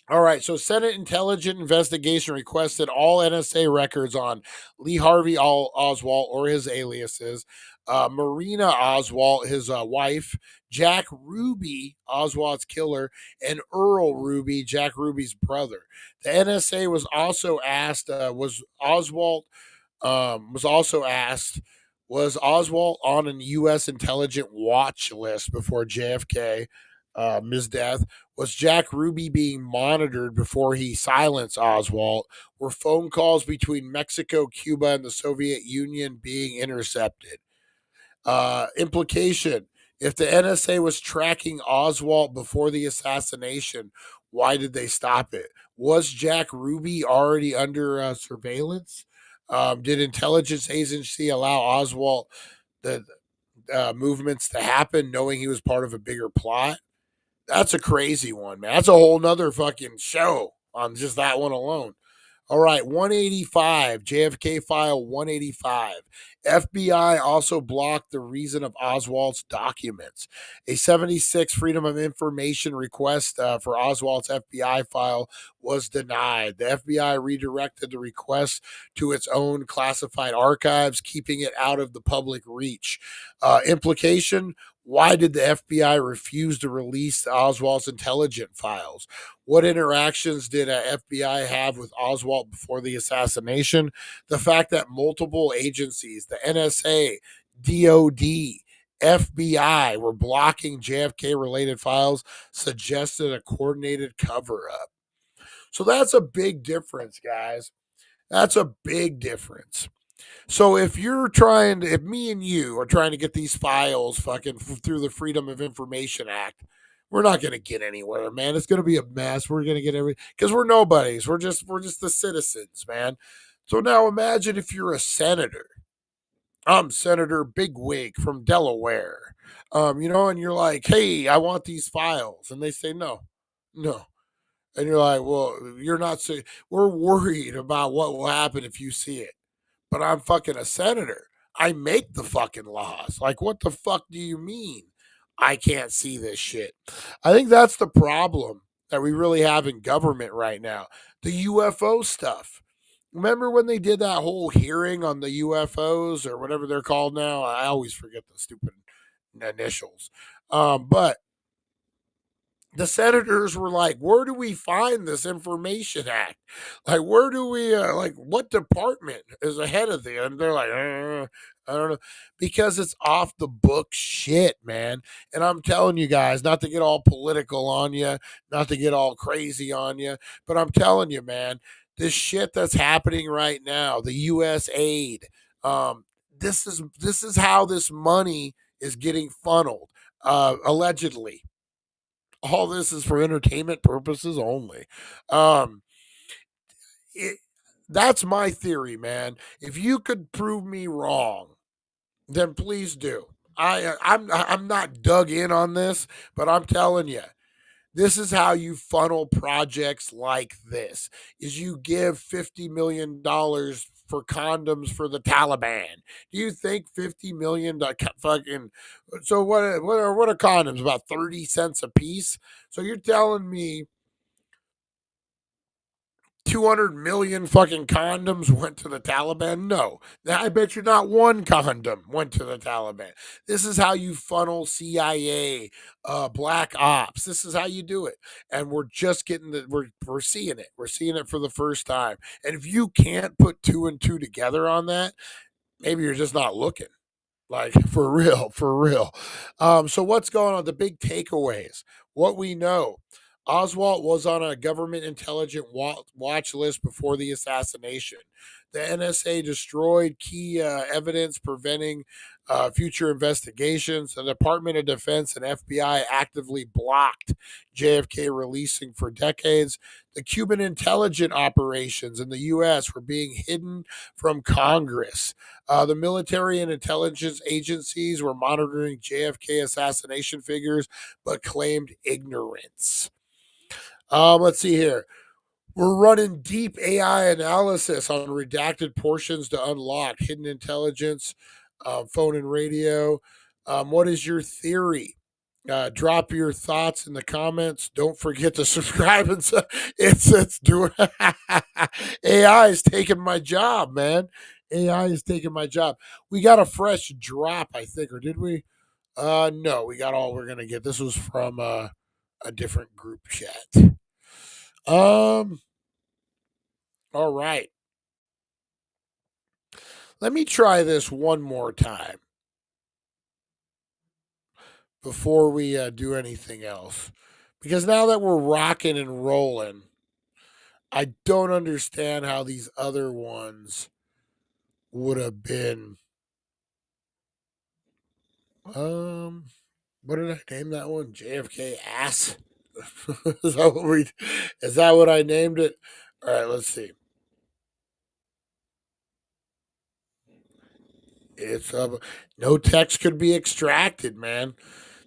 All right, so Senate Intelligence Investigation requested all NSA records on Lee Harvey Oswald or his aliases, Marina Oswald, his wife, Jack Ruby, Oswald's killer, and Earl Ruby, Jack Ruby's brother. The NSA was also asked, was also asked, was Oswald on a U.S. intelligence watch list before JFK, his death? Was Jack Ruby being monitored before he silenced Oswald? Were phone calls between Mexico, Cuba, and the Soviet Union being intercepted? Implication: if the NSA was tracking Oswald before the assassination, why did they stop it? Was Jack Ruby already under surveillance? Did intelligence agency allow Oswald the movements to happen, knowing he was part of a bigger plot? That's a crazy one, man. That's a whole nother fucking show on just that one alone. All right, 185, JFK file 185. FBI also blocked the reason of Oswald's documents. A 76 Freedom of Information request for Oswald's FBI file was denied. The FBI redirected the request to its own classified archives, keeping it out of the public reach. Implication: why did the FBI refuse to release Oswald's intelligence files? What interactions did FBI have with Oswald before the assassination? The fact that multiple agencies, the NSA, DOD, FBI, were blocking JFK related files suggested a coordinated cover up. So that's a big difference, guys. That's a big difference. So if if me and you are trying to get these files fucking through the Freedom of Information Act, we're not going to get anywhere, man. It's going to be a mess. We're going to get because we're nobodies. We're just the citizens, man. So now imagine if you're a senator. I'm Senator Bigwig from Delaware. And you're like, hey, I want these files. And they say, no, no. And you're like, well, you're not, we're worried about what will happen if you see it, but I'm fucking a senator. I make the fucking laws. Like, what the fuck do you mean I can't see this shit? I think that's the problem that we really have in government right now. The UFO stuff. Remember when they did that whole hearing on the UFOs or whatever they're called now? I always forget the stupid initials. But the senators were like, where do we find this information act? Like, where do we like what department is ahead of them? And they're like, I don't know, because it's off the book shit, man. And I'm telling you guys, not to get all political on you, not to get all crazy on you, but I'm telling you, man, this shit that's happening right now, the US aid, this is how this money is getting funneled, allegedly. All this is for entertainment purposes only. Um, it, that's my theory, man. If you could prove me wrong, then please do. I'm not dug in on this, but I'm telling you, this is how you funnel projects like this: is you give $50 million for condoms for the Taliban. Do you think 50 million fucking, so what are condoms, about 30 cents a piece? So you're telling me 200 million fucking condoms went to the Taliban? No. I bet you not one condom went to the Taliban. This is how you funnel CIA, black ops. This is how you do it. And we're just getting we're seeing it. We're seeing it for the first time. And if you can't put two and two together on that, maybe you're just not looking. Like, for real, for real. So what's going on? The big takeaways. What we know. Oswald was on a government intelligent watch list before the assassination. The NSA destroyed key evidence preventing future investigations. The Department of Defense and FBI actively blocked JFK releasing for decades. The Cuban intelligence operations in the U.S. were being hidden from Congress. The military and intelligence agencies were monitoring JFK assassination figures, but claimed ignorance. Let's see here. We're running deep AI analysis on redacted portions to unlock hidden intelligence, phone and radio. What is your theory? Drop your thoughts in the comments. Don't forget to subscribe and it's doing AI is taking my job, man. AI is taking my job. We got a fresh drop, I think, or did we? No, we got all we're gonna get. This was from a different group chat. Um, all right. Let me try this one more time before we do anything else. Because now that we're rocking and rolling, I don't understand how these other ones would have been. Um, what did I name that one? JFK ass. Is that what I named it? All right, let's see. It's no text could be extracted, man.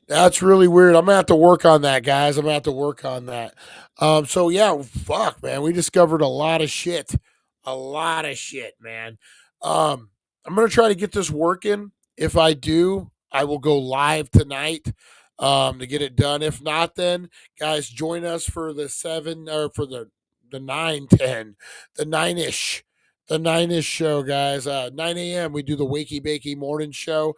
That's really weird. I'm gonna have to work on that, guys. I'm gonna have to work on that. So yeah, fuck, man. We discovered a lot of shit. A lot of shit, man. Um, I'm gonna try to get this working. If I do, I will go live tonight to get it done. If not, then guys, join us for the seven or for the 9:10, the 9ish. The 9ish show, guys. 9 a.m. We do the Wakey Bakey morning show.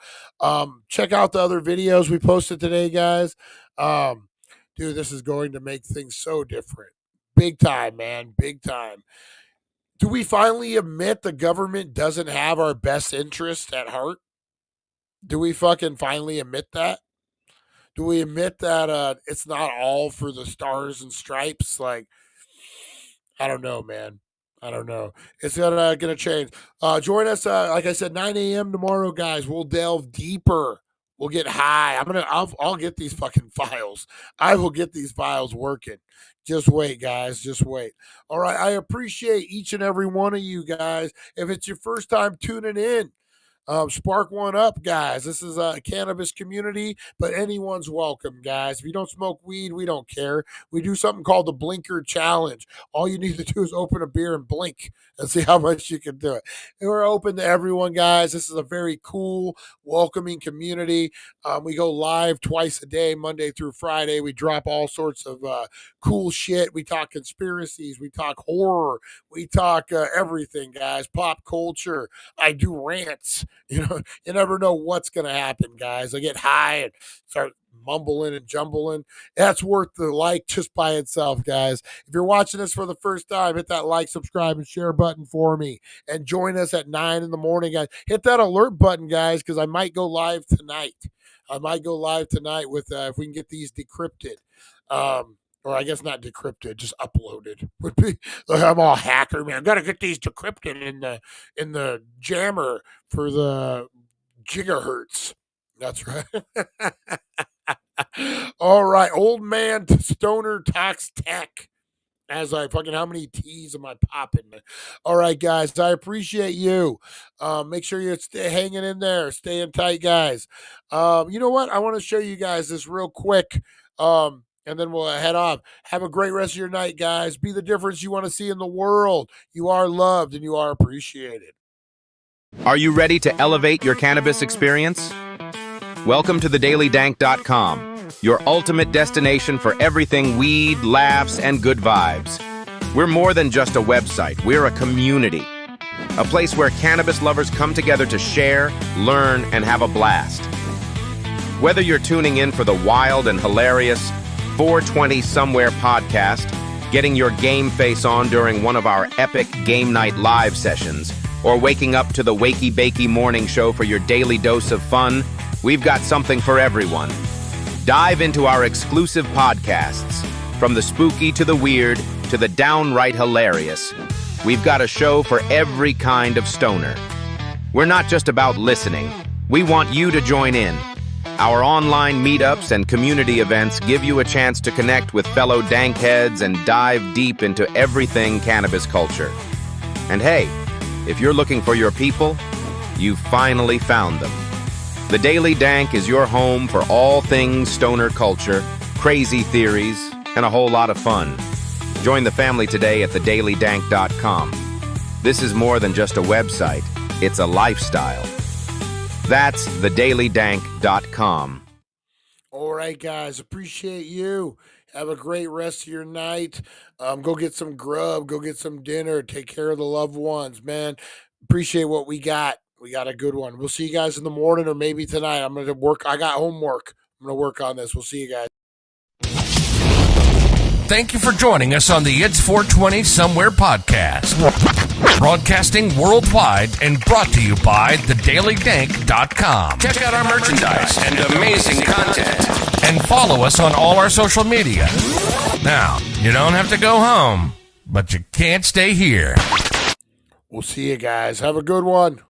Check out the other videos we posted today, guys. Um, dude, this is going to make things so different. Big time, man. Big time. Do we finally admit the government doesn't have our best interest at heart? Do we fucking finally admit that? Do we admit that it's not all for the stars and stripes? Like, I don't know, man. I don't know. It's gonna change. Join us, like I said, 9 a.m. tomorrow, guys. We'll delve deeper. We'll get high. I'll get these fucking files. I will get these files working. Just wait, guys. Just wait. All right. I appreciate each and every one of you guys. If it's your first time tuning in, spark one up, guys. This is a cannabis community, but anyone's welcome, guys. If you don't smoke weed, we don't care. We do something called the Blinker Challenge. All you need to do is open a beer and blink and see how much you can do it. And we're open to everyone, guys. This is a very cool, welcoming community. We go live twice a day, Monday through Friday. We drop all sorts of cool shit. We talk conspiracies. We talk horror. We talk everything, guys. Pop culture. I do rants. You never know what's going to happen, guys. I get high and start mumbling and jumbling. That's worth the like just by itself, guys. If you're watching this for the first time, hit that like, subscribe, and share button for me. And join us at 9 in the morning, guys. Hit that alert button, guys, because I might go live tonight. I might go live tonight with if we can get these decrypted. Or I guess not decrypted, just uploaded. Would be like I'm all hacker, man. Gotta get these decrypted in the jammer, for the gigahertz. That's right. All right, old man stoner talks tech. As I fucking, how many T's am I popping? All right, guys, I appreciate you. Make sure you stay hanging in there, staying tight, guys. You know what? I want to show you guys this real quick. And then we'll head off. Have a great rest of your night, guys. Be the difference you want to see in the world. You are loved and you are appreciated. Are you ready to elevate your cannabis experience? Welcome to thedailydank.com, your ultimate destination for everything weed, laughs, and good vibes. We're more than just a website, we're a community. A place where cannabis lovers come together to share, learn, and have a blast. Whether you're tuning in for the wild and hilarious 420 Somewhere podcast, getting your game face on during one of our epic game night live sessions, or waking up to the wakey bakey morning show for your daily dose of fun, we've got something for everyone. Dive into our exclusive podcasts, from the spooky to the weird to the downright hilarious. We've got a show for every kind of stoner. We're not just about listening, we want you to join in. Our online meetups and community events give you a chance to connect with fellow dank heads and dive deep into everything cannabis culture. And hey, if you're looking for your people, you've finally found them. The Daily Dank is your home for all things stoner culture, crazy theories, and a whole lot of fun. Join the family today at thedailydank.com. This is more than just a website, it's a lifestyle. That's thedailydank.com. All right, guys, appreciate you. Have a great rest of your night. Go get some grub, go get some dinner, take care of the loved ones, man. Appreciate what we got. We got a good one. We'll see you guys in the morning or maybe tonight. I'm going to work. I got homework. I'm going to work on this. We'll see you guys. Thank you for joining us on the It's 420 Somewhere podcast. Broadcasting worldwide and brought to you by thedailydank.com. Check out our merchandise and amazing content. And follow us on all our social media. Now, you don't have to go home, but you can't stay here. We'll see you guys. Have a good one.